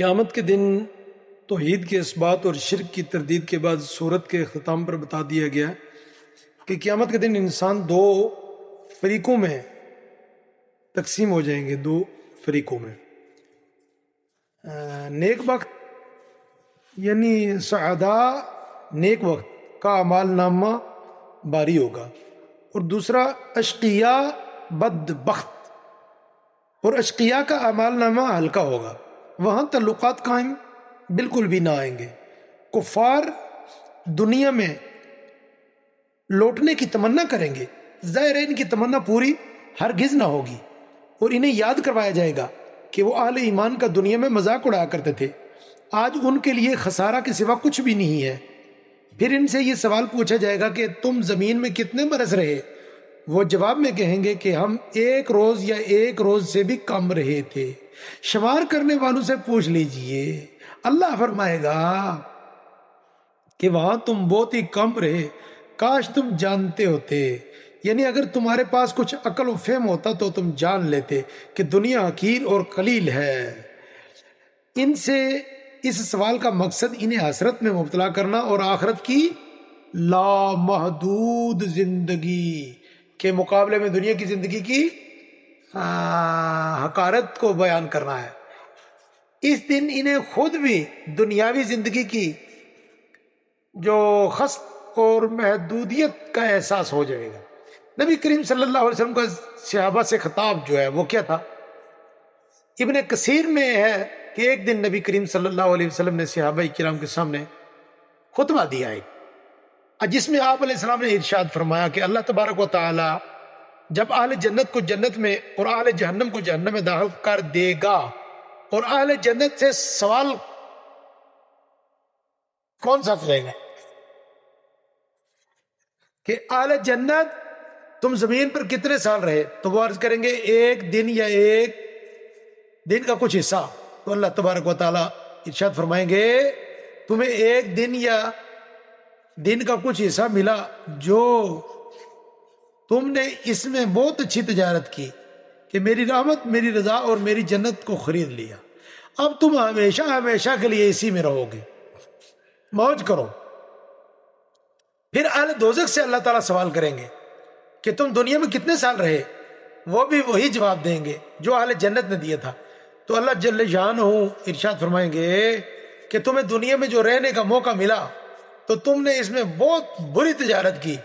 قیامت کے دن توحید کے اثبات اور شرک کی تردید کے بعد سورت کے اختتام پر بتا دیا گیا کہ قیامت کے دن انسان دو فریقوں میں تقسیم ہو جائیں گے، دو فریقوں میں۔ نیک وقت یعنی سعادہ نیک وقت کا اعمال نامہ باری ہوگا، اور دوسرا اشقیاء بدبخت، اور اشقیاء کا اعمال نامہ ہلکا ہوگا۔ وہاں تعلقات قائم بالکل بھی نہ آئیں گے۔ کفار دنیا میں لوٹنے کی تمنا کریں گے، ظاہر ہے ان کی تمنا پوری ہرگز نہ ہوگی، اور انہیں یاد کروایا جائے گا کہ وہ اہل ایمان کا دنیا میں مذاق اڑایا کرتے تھے۔ آج ان کے لیے خسارہ کے سوا کچھ بھی نہیں ہے۔ پھر ان سے یہ سوال پوچھا جائے گا کہ تم زمین میں کتنے برس رہے؟ وہ جواب میں کہیں گے کہ ہم ایک روز یا ایک روز سے بھی کم رہے تھے۔ شمار کرنے والوں سے پوچھ لیجئے، اللہ فرمائے گا کہ وہاں تم بہت ہی کم رہے، کاش تم جانتے ہوتے، یعنی اگر تمہارے پاس کچھ عقل و فہم ہوتا تو تم جان لیتے کہ دنیا حقیر اور قلیل ہے۔ ان سے اس سوال کا مقصد انہیں حسرت میں مبتلا کرنا اور آخرت کی لامحدود زندگی کے مقابلے میں دنیا کی زندگی کی حقارت کو بیان کرنا ہے۔ اس دن انہیں خود بھی دنیاوی زندگی کی جو خست اور محدودیت کا احساس ہو جائے گا۔ نبی کریم صلی اللہ علیہ وسلم کا صحابہ سے خطاب جو ہے وہ کیا تھا؟ ابن کثیر میں ہے کہ ایک دن نبی کریم صلی اللہ علیہ وسلم نے صحابہ کرام کے سامنے خطبہ دیا ہے، جس میں آپ علیہ السلام نے ارشاد فرمایا کہ اللہ تبارک و تعالی جب اہل جنت کو جنت میں اور اہل جہنم کو جہنم میں داخل کر دے گا، اور اہل جنت سے سوال کون سا کرے گا کہ اہل جنت تم زمین پر کتنے سال رہے؟ تو وہ عرض کریں گے ایک دن یا ایک دن کا کچھ حصہ۔ تو اللہ تبارک و تعالی ارشاد فرمائیں گے تمہیں ایک دن یا دن کا کچھ حصہ ملا جو تم نے اس میں بہت اچھی تجارت کی کہ میری رحمت، میری رضا اور میری جنت کو خرید لیا، اب تم ہمیشہ ہمیشہ کے لیے اسی میں رہو گے، موج کرو۔ پھر اہل دوزخ سے اللہ تعالیٰ سوال کریں گے کہ تم دنیا میں کتنے سال رہے؟ وہ بھی وہی جواب دیں گے جو اہل جنت نے دیا تھا۔ تو اللہ جل شانہ ارشاد فرمائیں گے کہ تمہیں دنیا میں جو رہنے کا موقع ملا تو تم نے اس میں بہت بری تجارت کی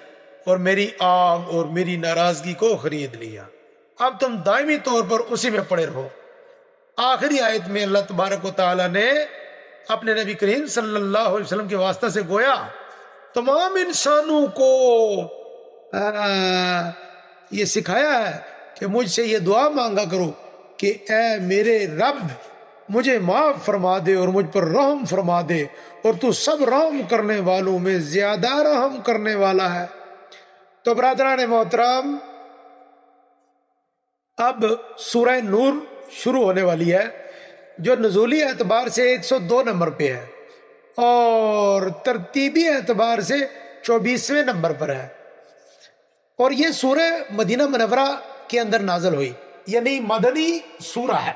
اور میری آگ اور میری ناراضگی کو خرید لیا، اب تم دائمی طور پر اسی میں پڑے رہو۔ آخری آیت میں اللہ تبارک و تعالی نے اپنے نبی کریم صلی اللہ علیہ وسلم کے واسطہ سے گویا تمام انسانوں کو یہ سکھایا ہے کہ مجھ سے یہ دعا مانگا کرو کہ اے میرے رب مجھے معاف فرما دے اور مجھ پر رحم فرما دے، اور تو سب رحم کرنے والوں میں زیادہ رحم کرنے والا ہے۔ تو برادران محترم، اب سورہ نور شروع ہونے والی ہے جو نزولی اعتبار سے 102 نمبر پہ ہے اور ترتیبی اعتبار سے 24ویں نمبر پر ہے، اور یہ سورہ مدینہ منورہ کے اندر نازل ہوئی، یعنی مدنی سورہ ہے،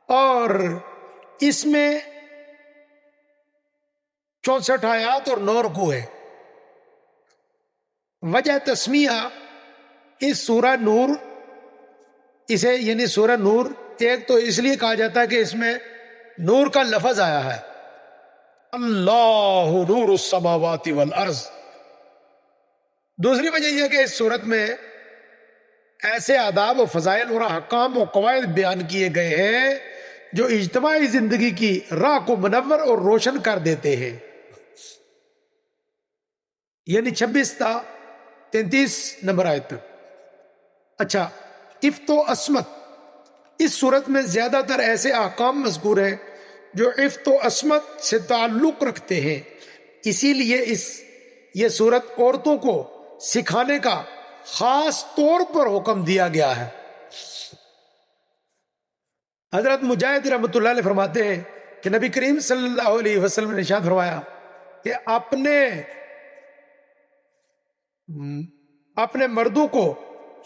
اور اس میں 64 آیات اور 9 رکوع ہے۔ وجہ تسمیہ اس سورہ نور، اسے یعنی سورہ نور ایک تو اس لیے کہا جاتا ہے کہ اس میں نور کا لفظ آیا ہے، اللہ نور السماوات والارض۔ دوسری وجہ یہ کہ اس صورت میں ایسے آداب و فضائل اور احکام و قواعد بیان کیے گئے ہیں جو اجتماعی زندگی کی راہ کو منور اور روشن کر دیتے ہیں، یعنی 26 تا 33 نمبر آیت تک۔ اچھا، افت و عصمت، اس صورت میں زیادہ تر ایسے احکام مذکور ہیں جو افت و عصمت سے تعلق رکھتے ہیں، اسی لیے یہ صورت عورتوں کو سکھانے کا خاص طور پر حکم دیا گیا ہے۔ حضرت مجاہد رحمۃ اللہ علیہ فرماتے ہیں کہ نبی کریم صلی اللہ علیہ وسلم نے ارشاد فرمایا کہ اپنے مردوں کو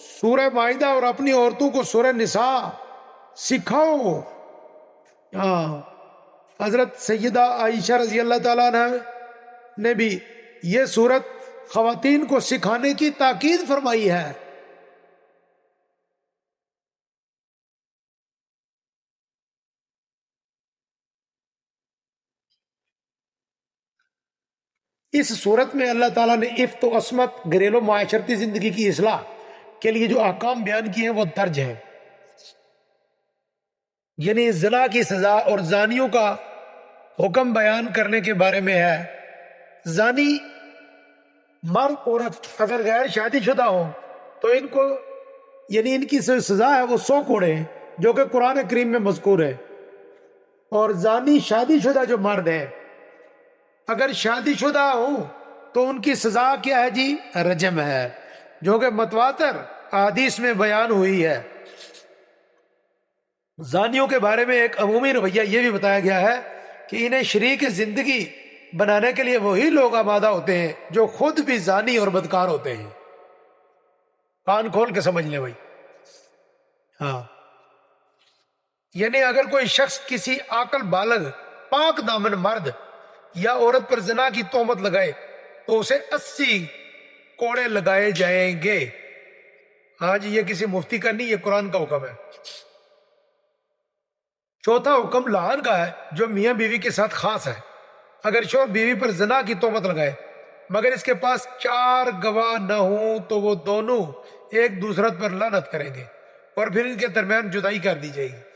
سورہ مائدہ اور اپنی عورتوں کو سورہ نساء سکھاؤ، ہاں، حضرت سیدہ عائشہ رضی اللہ تعالیٰ عنہ نے بھی یہ صورت خواتین کو سکھانے کی تاکید فرمائی ہے۔ اس صورت میں اللہ تعالیٰ نے عفت و عصمت، گھریلو معاشرتی زندگی کی اصلاح کے لیے جو احکام بیان کیے ہیں وہ درج ہیں، یعنی زنا کی سزا اور زانیوں کا حکم بیان کرنے کے بارے میں ہے۔ زانی مرد عورت اگر غیر شادی شدہ ہوں تو ان کو، یعنی ان کی سزا ہے وہ 100 کوڑے ہیں، جو کہ قرآن کریم میں مذکور ہے۔ اور زانی شادی شدہ جو مرد ہیں اگر شادی شدہ ہوں تو ان کی سزا کیا ہے جی؟ رجم ہے، جو کہ متواتر احادیث میں بیان ہوئی ہے۔ زانیوں کے بارے میں ایک عمومی رویہ یہ بھی بتایا گیا ہے کہ انہیں شریک زندگی بنانے کے لیے وہی لوگ آمادہ ہوتے ہیں جو خود بھی زانی اور بدکار ہوتے ہیں۔ کان کھول کے سمجھ لیں بھائی۔ ہاں، یعنی اگر کوئی شخص کسی عاقل بالغ پاک دامن مرد یا عورت پر زنا کی تہمت لگائے تو اسے 80 کوڑے لگائے جائیں گے۔ ہاں جی، یہ کسی مفتی کا نہیں، یہ قرآن کا حکم ہے۔ چوتھا حکم لعان کا ہے جو میاں بیوی کے ساتھ خاص ہے۔ اگر شوہر بیوی پر زنا کی تہمت لگائے مگر اس کے پاس 4 گواہ نہ ہوں تو وہ دونوں ایک دوسرے پر لعنت کریں گے اور پھر ان کے درمیان جدائی کر دی جائے گی۔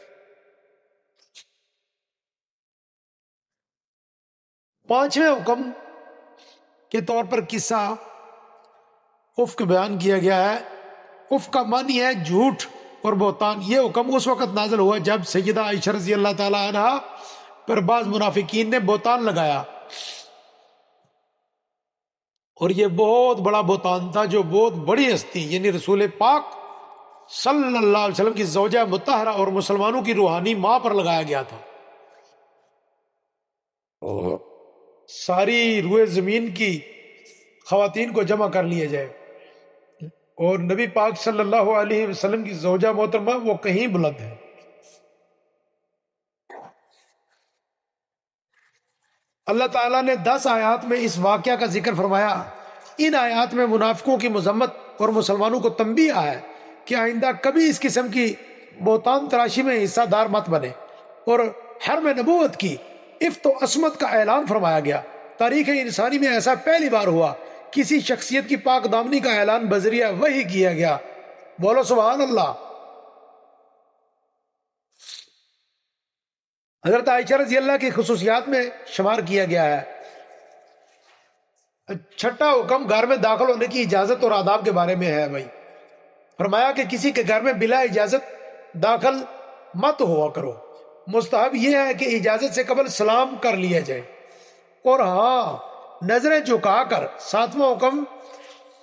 5ویں حکم کے طور پر قصہ افک بیان کیا گیا ہے۔ افک کا معنی ہے جھوٹ اور بہتان۔ یہ حکم اس وقت نازل ہوا جب سیدہ عائشہ رضی اللہ تعالی عنہ پر بعض منافقین نے بہتان لگایا، اور یہ بہت بڑا بہتان تھا جو بہت بڑی ہستی یعنی رسول پاک صلی اللہ علیہ وسلم کی زوجہ مطہرہ اور مسلمانوں کی روحانی ماں پر لگایا گیا تھا۔ ساری روئے زمین کی خواتین کو جمع کر لیا جائے، اور نبی پاک صلی اللہ علیہ وسلم کی زوجہ محترمہ وہ کہیں بلند ہے۔ اللہ تعالیٰ نے 10 آیات میں اس واقعہ کا ذکر فرمایا۔ ان آیات میں منافقوں کی مذمت اور مسلمانوں کو تنبیہ ہے کہ آئندہ کبھی اس قسم کی بہتان تراشی میں حصہ دار مت بنے، اور حرم نبوت کی عفت و عصمت کا اعلان فرمایا گیا۔ تاریخ انسانی میں ایسا پہلی بار ہوا، کسی شخصیت کی پاک دامنی کا اعلان بذریعہ وحی کیا گیا۔ بولو سبحان اللہ۔ حضرت عائشہ رضی اللہ کی خصوصیات میں شمار کیا گیا ہے۔ 6واں حکم گھر میں داخل ہونے کی اجازت اور آداب کے بارے میں ہے بھائی۔ فرمایا کہ کسی کے گھر میں بلا اجازت داخل مت ہوا کرو۔ مستحب یہ ہے کہ اجازت سے قبل سلام کر لیا جائے، اور ہاں نظریں جھکا کر۔ 7واں حکم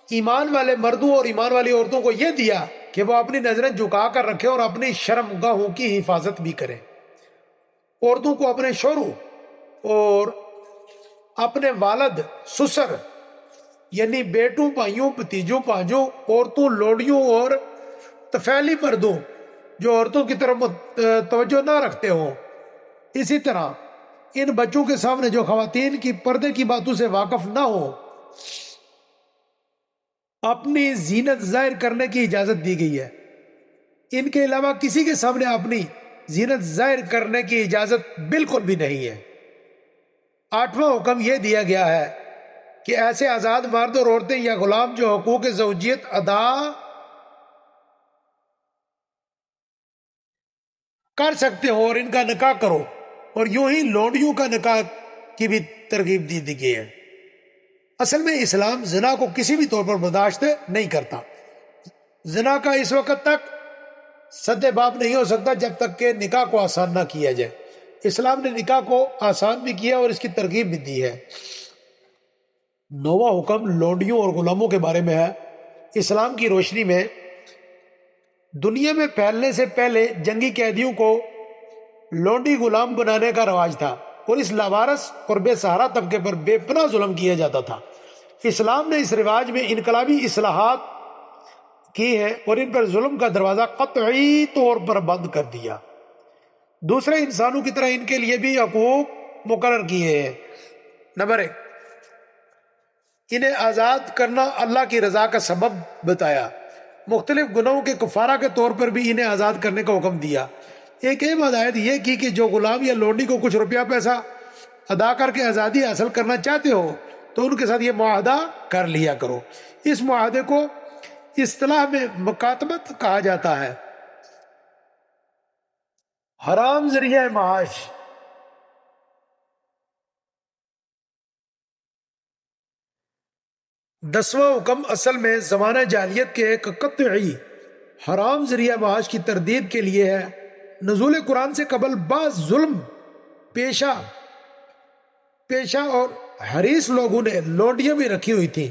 ایمان والے مردوں اور ایمان والی عورتوں کو یہ دیا کہ وہ اپنی نظریں جھکا کر رکھیں اور اپنی شرمگاہوں کی حفاظت بھی کریں۔ عورتوں کو اپنے شوہروں اور اپنے والد سسر یعنی بیٹوں بھائیوں بھتیجوں پانجوں، عورتوں لوڑیوں اور طفیلی مردوں جو عورتوں کی طرف توجہ نہ رکھتے ہوں، اسی طرح ان بچوں کے سامنے جو خواتین کی پردے کی باتوں سے واقف نہ ہو، اپنی زینت ظاہر کرنے کی اجازت دی گئی ہے۔ ان کے علاوہ کسی کے سامنے اپنی زینت ظاہر کرنے کی اجازت بالکل بھی نہیں ہے۔ 8واں حکم یہ دیا گیا ہے کہ ایسے آزاد مرد اور عورتیں یا غلام جو حقوق زوجیت ادا کر سکتے ہو اور ان کا نکاح کرو، اور یوں ہی لونڈیوں کا نکاح کی بھی ترغیب دی گئی ہے۔ اصل میں اسلام زنا کو کسی بھی طور پر برداشت نہیں کرتا۔ زنا کا اس وقت تک سد باب نہیں ہو سکتا جب تک کہ نکاح کو آسان نہ کیا جائے۔ اسلام نے نکاح کو آسان بھی کیا اور اس کی ترغیب بھی دی ہے۔ 9واں حکم لونڈیوں اور غلاموں کے بارے میں ہے۔ اسلام کی روشنی میں دنیا میں پھیلنے سے پہلے جنگی قیدیوں کو لونڈی غلام بنانے کا رواج تھا، اور اس لاوارث اور بے سہارا طبقے پر بے پناہ ظلم کیا جاتا تھا۔ اسلام نے اس رواج میں انقلابی اصلاحات کی ہیں اور ان پر ظلم کا دروازہ قطعی طور پر بند کر دیا۔ دوسرے انسانوں کی طرح ان کے لیے بھی حقوق مقرر کیے ہیں۔ نمبر 1، انہیں آزاد کرنا اللہ کی رضا کا سبب بتایا۔ مختلف گناہوں کے کفارہ کے طور پر بھی انہیں آزاد کرنے کا حکم دیا۔ ایک اہم ہدایت یہ کی کہ جو غلام یا لونڈی کو کچھ روپیہ پیسہ ادا کر کے آزادی حاصل کرنا چاہتے ہو تو ان کے ساتھ یہ معاہدہ کر لیا کرو۔ اس معاہدے کو اصطلاح میں مکاتبت کہا جاتا ہے۔ حرام ذریعہ معاش۔ دسواں حکم اصل میں زمانہ جاہلیت کے ایک قطعی حرام ذریعہ معاش کی تردید کے لیے ہے۔ نزول قرآن سے قبل بعض ظلم پیشہ اور حریص لوگوں نے لونڈیاں بھی رکھی ہوئی تھیں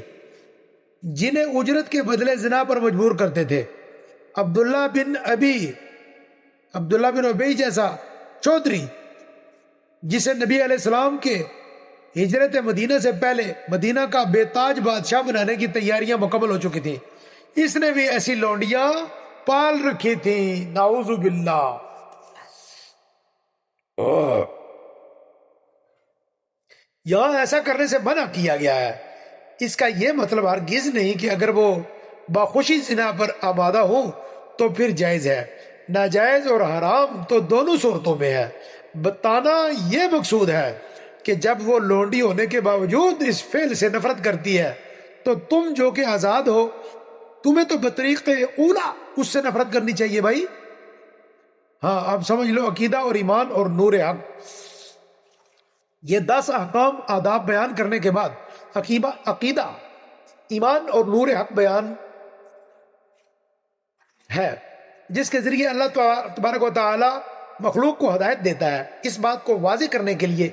جنہیں اجرت کے بدلے زنا پر مجبور کرتے تھے۔ عبداللہ بن ابی جیسا چودھری، جسے نبی علیہ السلام کے ہجرت مدینہ سے پہلے مدینہ کا بے تاج بادشاہ بنانے کی تیاریاں مکمل ہو چکی تھیں، اس نے بھی ایسی لونڈیاں پال رکھی تھیں۔ نعوذ باللہ۔ یہاں ایسا کرنے سے منع کیا گیا ہے۔ اس کا یہ مطلب ہرگز نہیں کہ اگر وہ باخوشی زنا پر آمادہ ہو تو پھر جائز ہے۔ ناجائز اور حرام تو دونوں صورتوں میں ہے۔ بتانا یہ مقصود ہے کہ جب وہ لونڈی ہونے کے باوجود اس فعل سے نفرت کرتی ہے تو تم جو کہ آزاد ہو تمہیں تو بطریق اولا اس سے نفرت کرنی چاہیے بھائی۔ ہاں اب سمجھ لو، عقیدہ اور ایمان اور نور حق، یہ 10 احکام آداب بیان کرنے کے بعد عقیدہ، ایمان اور نور حق بیان ہے، جس کے ذریعے اللہ تبارک و تعالی مخلوق کو ہدایت دیتا ہے۔ اس بات کو واضح کرنے کے لیے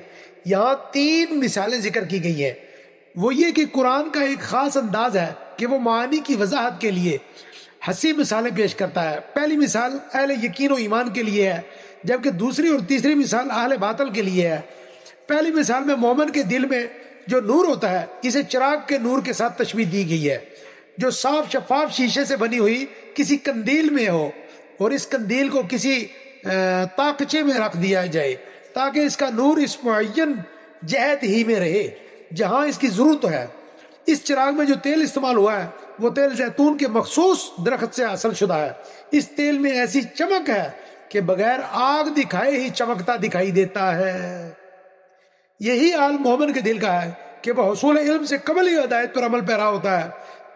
یہاں 3 مثالیں ذکر کی گئی ہیں۔ وہ یہ کہ قرآن کا ایک خاص انداز ہے کہ وہ معانی کی وضاحت کے لیے حسی مثالیں پیش کرتا ہے۔ پہلی مثال اہل یقین و ایمان کے لیے ہے، جبکہ دوسری اور تیسری مثال اہل باطل کے لیے ہے۔ پہلی مثال میں مومن کے دل میں جو نور ہوتا ہے اسے چراغ کے نور کے ساتھ تشبیہ دی گئی ہے، جو صاف شفاف شیشے سے بنی ہوئی کسی قندیل میں ہو، اور اس قندیل کو کسی طاقچے میں رکھ دیا جائے تاکہ اس کا نور اس معین جہت ہی میں رہے جہاں اس کی ضرورت ہے۔ اس چراغ میں جو تیل استعمال ہوا ہے وہ تیل زیتون کے مخصوص درخت سے حاصل شدہ ہے۔ اس تیل میں ایسی چمک ہے کہ بغیر آگ دکھائے ہی چمکتا دکھائی دیتا ہے۔ یہی حال مومن کے دل کا ہے کہ وہ حصول علم سے قبل ہی ہدایت پر عمل پیرا ہوتا ہے،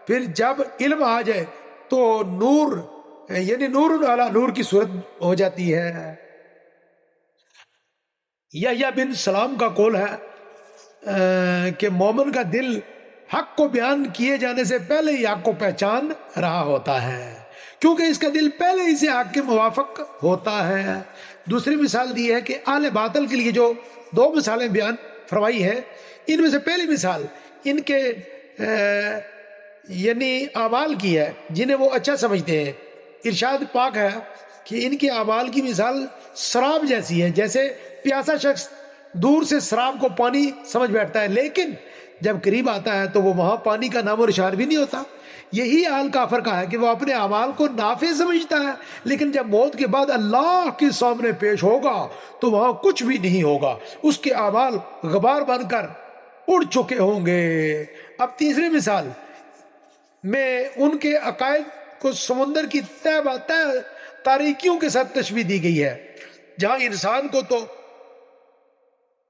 پھر جب علم آ جائے تو نور یعنی نور علی نور کی صورت ہو جاتی ہے۔ یحییٰ بن سلام کا قول ہے کہ مومن کا دل حق کو بیان کیے جانے سے پہلے ہی حق کو پہچان رہا ہوتا ہے، کیونکہ اس کا دل پہلے ہی سے حق کے موافق ہوتا ہے۔ دوسری مثال دی ہے کہ اہل باطل کے لیے جو 2 مثالیں بیان فرمائی ہیں، ان میں سے پہلی مثال ان کے یعنی اعمال کی ہے جنہیں وہ اچھا سمجھتے ہیں۔ ارشاد پاک ہے کہ ان کے اعمال کی مثال سراب جیسی ہے، جیسے پیاسا شخص دور سے سراب کو پانی سمجھ بیٹھتا ہے لیکن جب قریب آتا ہے تو وہ وہاں پانی کا نام و نشان بھی نہیں ہوتا۔ یہی حال کافر کا ہے کہ وہ اپنے اعمال کو نافع سمجھتا ہے لیکن جب موت کے بعد اللہ کے سامنے پیش ہوگا تو وہاں کچھ بھی نہیں ہوگا، اس کے اعمال غبار بن کر اڑ چکے ہوں گے۔ اب تیسری مثال میں ان کے عقائد کو سمندر کی تہ تاریکیوں کے ساتھ تشبیہ دی گئی ہے، جہاں انسان کو تو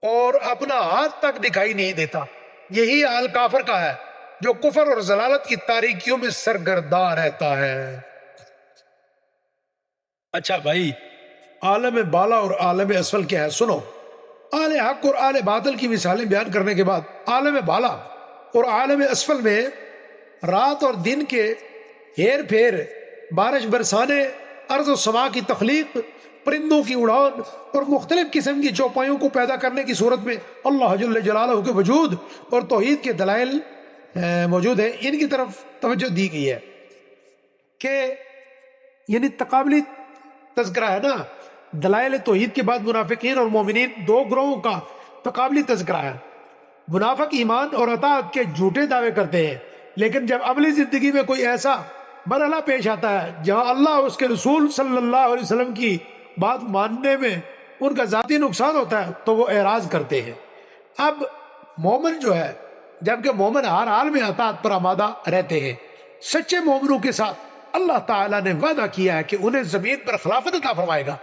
اور اپنا ہاتھ تک دکھائی نہیں دیتا۔ یہی حال کافر کا ہے جو کفر اور ضلالت کی تاریکیوں میں سرگرداں رہتا ہے۔ اچھا بھائی، عالم بالا اور عالم اسفل کیا ہے سنو۔ اہل حق اور اہل باطل کی مثالیں بیان کرنے کے بعد عالم بالا اور عالم اسفل میں رات اور دن کے ہیر پھیر، بارش برسانے، ارض و سما کی تخلیق، پرندوں کی اڑان اور مختلف قسم کی چوپایوں کو پیدا کرنے کی صورت میں اللہ جل جلالہ کے وجود اور توحید کے دلائل موجود ہیں، ان کی طرف توجہ دی گئی ہے کہ یعنی تقابلی تذکرہ ہے نا۔ دلائل توحید کے بعد منافقین اور مومنین 2 گروہوں کا تقابلی تذکرہ ہے۔ منافق ایمان اور اطاعت کے جھوٹے دعوے کرتے ہیں، لیکن جب عملی زندگی میں کوئی ایسا مرحلہ پیش آتا ہے جہاں اللہ اور اس کے رسول صلی اللہ علیہ وسلم کی بات ماننے میں ان کا ذاتی نقصان ہوتا ہے تو وہ اعراض کرتے ہیں۔ اب مومن جو ہے، جبکہ مومن ہر حال میں اطاعت پر آمادہ رہتے ہیں، سچے مومنوں کے ساتھ اللہ تعالیٰ نے وعدہ کیا ہے کہ انہیں زمین پر خلافت عطا فرمائے گا۔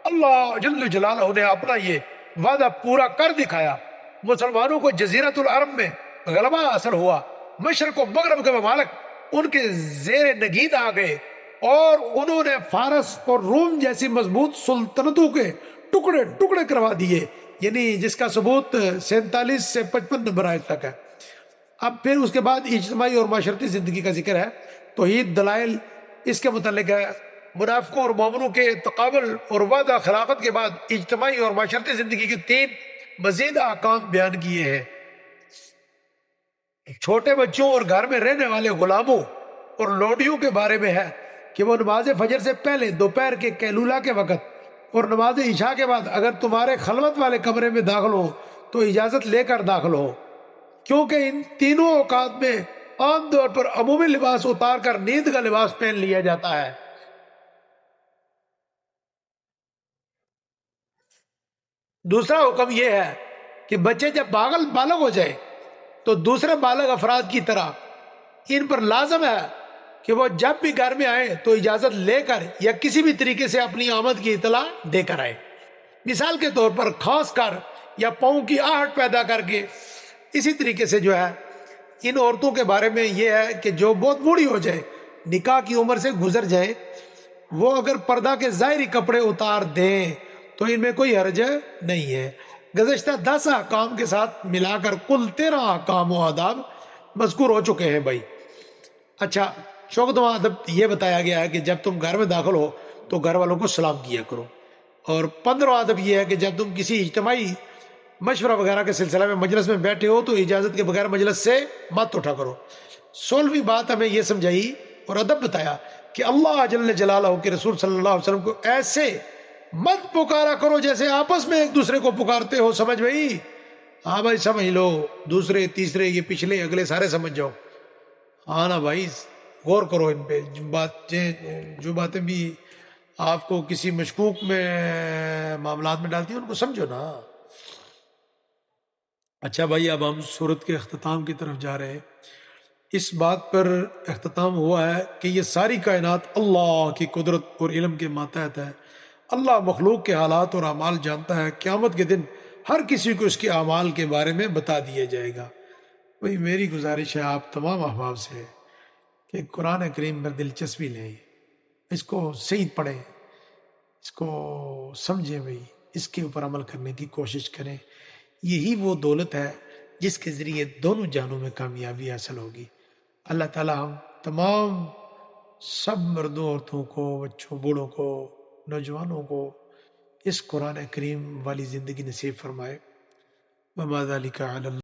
اللہ جل جلالہ نے اپنا یہ وعدہ پورا کر دکھایا۔ مسلمانوں کو جزیرۃ العرب میں غلبہ حاصل ہوا، مشرق و مغرب کے ممالک ان کے زیر نگید آ گئے، اور انہوں نے فارس اور روم جیسی مضبوط سلطنتوں کے ٹکڑے ٹکڑے کروا دیے، یعنی جس کا ثبوت 47 سے 55 نمبر آیت تک ہے۔ اب پھر اس کے بعد اجتماعی اور معاشرتی زندگی کا ذکر ہے۔ توحید دلائل اس کے متعلق ہے، منافقوں اور مومنوں کے تقابل اور وعدہ خلافت کے بعد اجتماعی اور معاشرتی زندگی کے 3 مزید احکام بیان کیے ہیں۔ چھوٹے بچوں اور گھر میں رہنے والے غلاموں اور لوڈیوں کے بارے میں ہے کہ وہ نماز فجر سے پہلے، دوپہر کے قیلولہ کے وقت اور نماز عشاء کے بعد اگر تمہارے خلوت والے کمرے میں داخل ہو تو اجازت لے کر داخل ہو، کیونکہ ان تینوں اوقات میں عام طور پر عمومی لباس اتار کر نیند کا لباس پہن لیا جاتا ہے۔ دوسرا حکم یہ ہے کہ بچے جب بالغ ہو جائے تو دوسرے بالغ افراد کی طرح ان پر لازم ہے کہ وہ جب بھی گھر میں آئے تو اجازت لے کر یا کسی بھی طریقے سے اپنی آمد کی اطلاع دے کر آئے۔ مثال کے طور پر کھانس کر یا پاؤں کی آہٹ پیدا کر کے۔ اسی طریقے سے جو ہے ان عورتوں کے بارے میں یہ ہے کہ جو بہت بوڑھی ہو جائے، نکاح کی عمر سے گزر جائے، وہ اگر پردہ کے ظاہری کپڑے اتار دیں تو ان میں کوئی حرج نہیں ہے۔ گزشتہ 10 احکام کے ساتھ ملا کر کل 13 احکام و آداب مذکور ہو چکے ہیں بھائی۔ اچھا، چوکھواں ادب یہ بتایا گیا ہے کہ جب تم گھر میں داخل ہو تو گھر والوں کو سلام کیا کرو، اور 15واں ادب یہ ہے کہ جب تم کسی اجتماعی مشورہ وغیرہ کے سلسلہ میں مجلس میں بیٹھے ہو تو اجازت کے بغیر مجلس سے مت اٹھا کرو۔ 16ویں بات ہمیں یہ سمجھائی اور ادب بتایا کہ اللہ جل جلالہ کے رسول صلی اللہ علیہ وسلم کو ایسے مت پکارا کرو جیسے آپس میں ایک دوسرے کو پکارتے ہو۔ سمجھ بھائی؟ ہاں بھائی سمجھ لو، دوسرے تیسرے یہ پچھلے اگلے سارے سمجھ جاؤ۔ ہاں نا بھائی، غور کرو ان پہ، جو باتیں بھی آپ کو کسی مشکوک میں معاملات میں ڈالتی ہیں ان کو سمجھو نا۔ اچھا بھائی، اب ہم سورت کے اختتام کی طرف جا رہے ہیں۔ اس بات پر اختتام ہوا ہے کہ یہ ساری کائنات اللہ کی قدرت اور علم کے ماتحت ہے۔ اللہ مخلوق کے حالات اور اعمال جانتا ہے۔ قیامت کے دن ہر کسی کو اس کے اعمال کے بارے میں بتا دیا جائے گا۔ بھئی میری گزارش ہے آپ تمام احباب سے کہ قرآن کریم میں دلچسپی لیں، اس کو صحیح پڑھیں، اس کو سمجھیں، بھئی اس کے اوپر عمل کرنے کی کوشش کریں۔ یہی وہ دولت ہے جس کے ذریعے دونوں جہانوں میں کامیابی حاصل ہوگی۔ اللہ تعالی ہم تمام سب مردوں، عورتوں کو، بچوں، بوڑھوں کو، نوجوانوں کو اس قرآن کریم والی زندگی نصیب فرمائے۔ وما ذلک علی اللہ